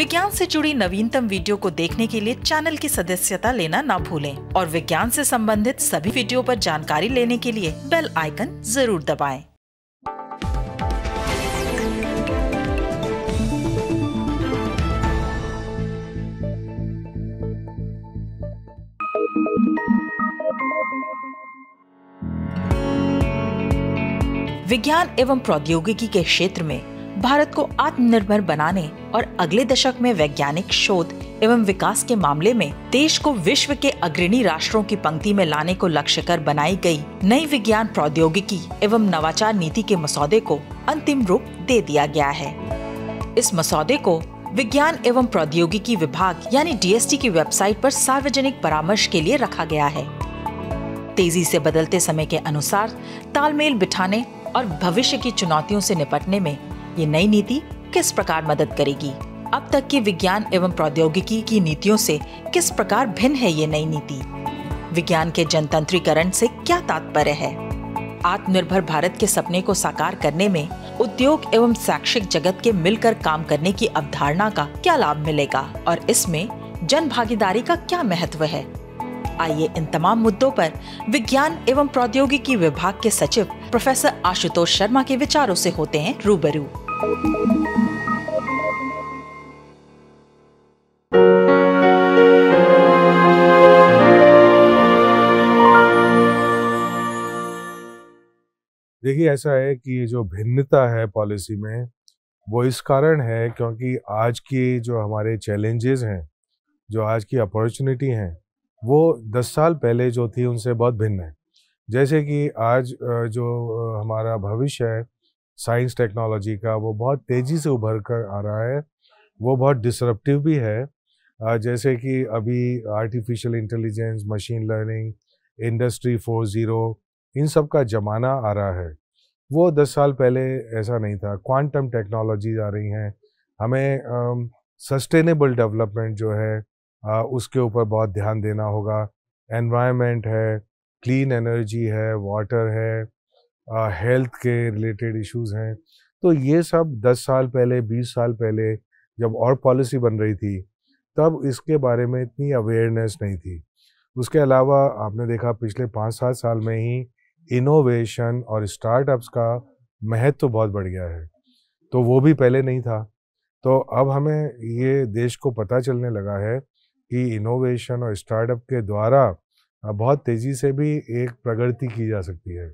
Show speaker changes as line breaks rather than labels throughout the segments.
विज्ञान से जुड़ी नवीनतम वीडियो को देखने के लिए चैनल की सदस्यता लेना ना भूलें और विज्ञान से संबंधित सभी वीडियो पर जानकारी लेने के लिए बेल आइकन जरूर दबाएं। विज्ञान एवं प्रौद्योगिकी के क्षेत्र में भारत को आत्मनिर्भर बनाने और अगले दशक में वैज्ञानिक शोध एवं विकास के मामले में देश को विश्व के अग्रणी राष्ट्रों की पंक्ति में लाने को लक्ष्य कर बनाई गई नई विज्ञान प्रौद्योगिकी एवं नवाचार नीति के मसौदे को अंतिम रूप दे दिया गया है। इस मसौदे को विज्ञान एवं प्रौद्योगिकी विभाग यानी DST की वेबसाइट पर सार्वजनिक परामर्श के लिए रखा गया है। तेजी से बदलते समय के अनुसार तालमेल बिठाने और भविष्य की चुनौतियों से निपटने में ये नई नीति किस प्रकार मदद करेगी? अब तक की विज्ञान एवं प्रौद्योगिकी की नीतियों से किस प्रकार भिन्न है ये नई नीति? विज्ञान के जनतंत्रीकरण से क्या तात्पर्य है? आत्मनिर्भर भारत के सपने को साकार करने में उद्योग एवं शैक्षिक जगत के मिलकर काम करने की अवधारणा का क्या लाभ मिलेगा और इसमें जन भागीदारी का क्या महत्व है? आइए इन तमाम मुद्दों पर विज्ञान एवं प्रौद्योगिकी विभाग के सचिव प्रोफेसर आशुतोष शर्मा के विचारों से होते हैं रूबरू।
देखिए, ऐसा है कि ये जो भिन्नता है पॉलिसी में वो इस कारण है क्योंकि आज की जो हमारे चैलेंजेस हैं, जो आज की अपॉर्चुनिटी हैं, वो 10 साल पहले जो थी उनसे बहुत भिन्न है। जैसे कि आज जो हमारा भविष्य है साइंस टेक्नोलॉजी का, वो बहुत तेज़ी से उभर कर आ रहा है, वो बहुत डिसरप्टिव भी है। जैसे कि अभी artificial intelligence, machine learning, industry 4.0 इन सब का ज़माना आ रहा है। वो 10 साल पहले ऐसा नहीं था। क्वांटम टेक्नोलॉजीज आ रही हैं। हमें सस्टेनेबल डेवलपमेंट जो है उसके ऊपर बहुत ध्यान देना होगा। एनवायरनमेंट है, क्लीन एनर्जी है, वाटर है, हेल्थ के रिलेटेड इश्यूज हैं। तो ये सब 10 साल पहले, 20 साल पहले जब और पॉलिसी बन रही थी तब इसके बारे में इतनी अवेयरनेस नहीं थी। उसके अलावा आपने देखा पिछले 5-7 साल में ही इनोवेशन और स्टार्टअप्स का महत्व तो बहुत बढ़ गया है, तो वो भी पहले नहीं था। तो अब हमें ये देश को पता चलने लगा है कि इनोवेशन और स्टार्टअप के द्वारा बहुत तेज़ी से भी एक प्रगति की जा सकती है।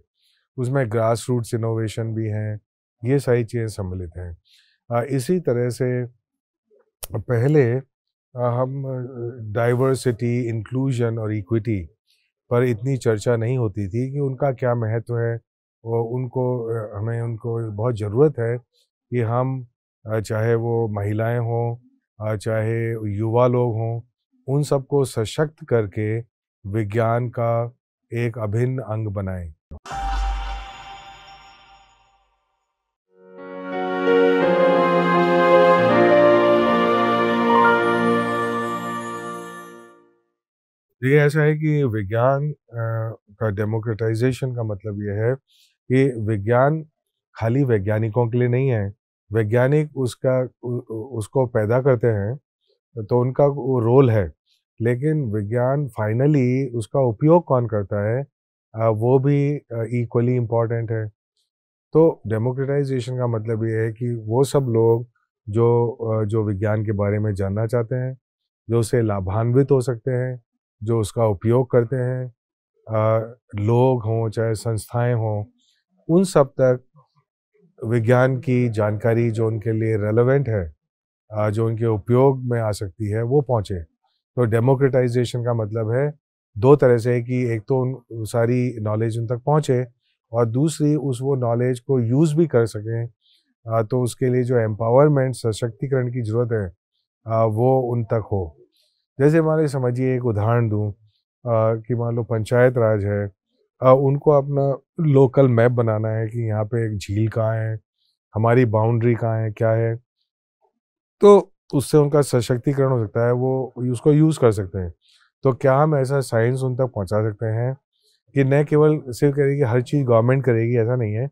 उसमें ग्रास रूट्स इनोवेशन भी हैं, ये सारी चीज़ें सम्मिलित हैं। इसी तरह से पहले हम डाइवर्सिटी, इंक्लूजन और इक्विटी पर इतनी चर्चा नहीं होती थी कि उनका क्या महत्व है। हमें उनको बहुत ज़रूरत है कि हम चाहे वो महिलाएं हों, चाहे युवा लोग हों, उन सबको सशक्त करके विज्ञान का एक अभिन्न अंग बनाएं। ये ऐसा है कि विज्ञान का डेमोक्रेटाइजेशन का मतलब ये है कि विज्ञान खाली वैज्ञानिकों के लिए नहीं है। वैज्ञानिक उसको पैदा करते हैं तो उनका वो रोल है, लेकिन विज्ञान फाइनली उसका उपयोग कौन करता है वो भी इक्वली इम्पॉर्टेंट है। तो डेमोक्रेटाइजेशन का मतलब ये है कि वो सब लोग जो विज्ञान के बारे में जानना चाहते हैं, जो उससे लाभान्वित हो सकते हैं, जो उसका उपयोग करते हैं, लोग हों चाहे संस्थाएं हों, उन सब तक विज्ञान की जानकारी जो उनके लिए रेलेवेंट है, जो उनके उपयोग में आ सकती है, वो पहुँचे। तो डेमोक्रेटाइजेशन का मतलब है दो तरह से कि एक तो उन सारी नॉलेज उन तक पहुँचे और दूसरी वो नॉलेज को यूज़ भी कर सकें। तो उसके लिए जो एम्पावरमेंट, सशक्तिकरण की ज़रूरत है वो उन तक हो। जैसे मान लीजिए, समझिए एक उदाहरण दूँ कि मान लो पंचायत राज है, उनको अपना लोकल मैप बनाना है कि यहाँ पे एक झील कहाँ है, हमारी बाउंड्री कहाँ है, क्या है। तो उससे उनका सशक्तिकरण हो सकता है, वो उसको यूज़ कर सकते हैं। तो क्या हम ऐसा साइंस उन तक पहुँचा सकते हैं कि न केवल सिर्फ करेगी हर चीज़ गवर्नमेंट करेगी, ऐसा नहीं है।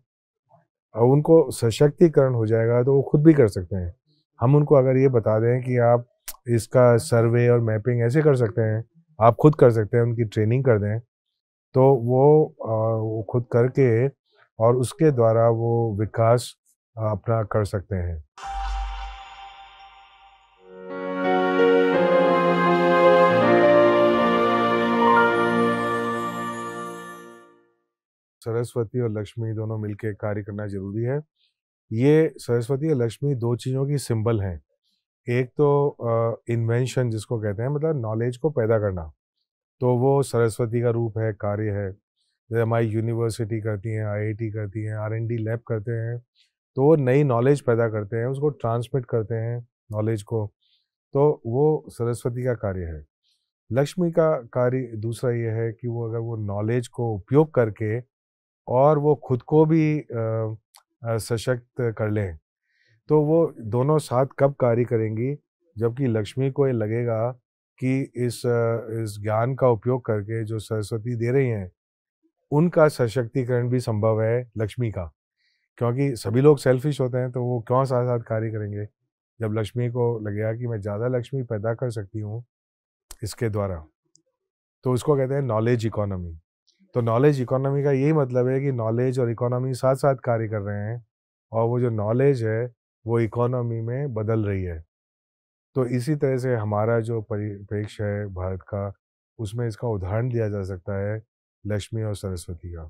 उनको सशक्तिकरण हो जाएगा तो वो खुद भी कर सकते हैं। हम उनको अगर ये बता दें कि आप इसका सर्वे और मैपिंग ऐसे कर सकते हैं, आप खुद कर सकते हैं, उनकी ट्रेनिंग कर दें, तो वो खुद करके और उसके द्वारा वो विकास अपना कर सकते हैं। सरस्वती और लक्ष्मी दोनों मिलके कार्य करना ज़रूरी है। ये सरस्वती और लक्ष्मी 2 चीज़ों की सिंबल हैं। एक तो इन्वेंशन जिसको कहते हैं, मतलब नॉलेज को पैदा करना, तो वो सरस्वती का रूप है, कार्य है। जैसे हमारी यूनिवर्सिटी करती हैं, आईआईटी करती हैं, आर&डी लैब करते हैं, तो वो नई नॉलेज पैदा करते हैं, उसको ट्रांसमिट करते हैं नॉलेज को, तो वो सरस्वती का कार्य है। लक्ष्मी का कार्य दूसरा ये है कि वो अगर वो नॉलेज को उपयोग करके और वो खुद को भी सशक्त कर लें, तो वो दोनों साथ कब कार्य करेंगी, जबकि लक्ष्मी को ये लगेगा कि इस ज्ञान का उपयोग करके जो सरस्वती दे रही हैं, उनका सशक्तिकरण भी संभव है लक्ष्मी का। क्योंकि सभी लोग सेल्फिश होते हैं, तो वो क्यों साथ-साथ कार्य करेंगे? जब लक्ष्मी को लगेगा कि मैं ज़्यादा लक्ष्मी पैदा कर सकती हूँ इसके द्वारा, तो उसको कहते हैं नॉलेज इकोनॉमी। तो नॉलेज इकोनॉमी का यही मतलब है कि नॉलेज और इकोनॉमी साथ-साथ कार्य कर रहे हैं और वो जो नॉलेज है, वो इकोनॉमी में बदल रही है। तो इसी तरह से हमारा जो परिप्रेक्ष्य है भारत का, उसमें इसका उदाहरण दिया जा सकता है लक्ष्मी और सरस्वती का।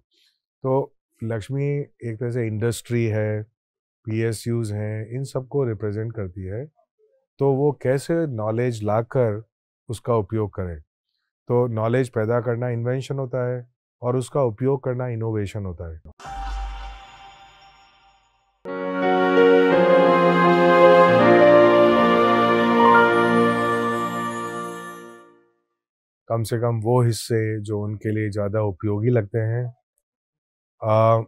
तो लक्ष्मी एक तरह से इंडस्ट्री है, पीएसयूज़ हैं, इन सबको रिप्रेजेंट करती है। तो वो कैसे नॉलेज लाकर उसका उपयोग करें। तो नॉलेज पैदा करना इन्वेंशन होता है और उसका उपयोग करना इनोवेशन होता है। कम से कम वो हिस्से जो उनके लिए ज़्यादा उपयोगी लगते हैं, अ,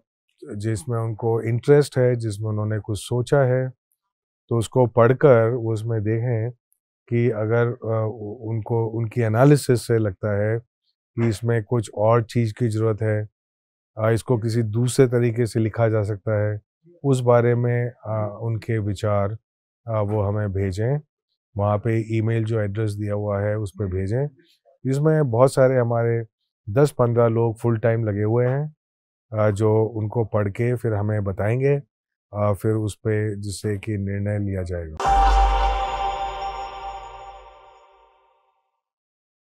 जिसमें उनको इंटरेस्ट है, जिसमें उन्होंने कुछ सोचा है, तो उसको पढ़कर वो उसमें देखें कि अगर उनको उनकी एनालिसिस से लगता है कि इसमें कुछ और चीज़ की ज़रूरत है, इसको किसी दूसरे तरीके से लिखा जा सकता है, उस बारे में उनके विचार वो हमें भेजें। वहाँ पे ईमेल जो एड्रेस दिया हुआ है उस पे भेजें। इसमें बहुत सारे हमारे 10-15 लोग फुल टाइम लगे हुए हैं, जो उनको पढ़ के फिर हमें बताएँगे, फिर उस पे जिससे कि निर्णय लिया जाएगा।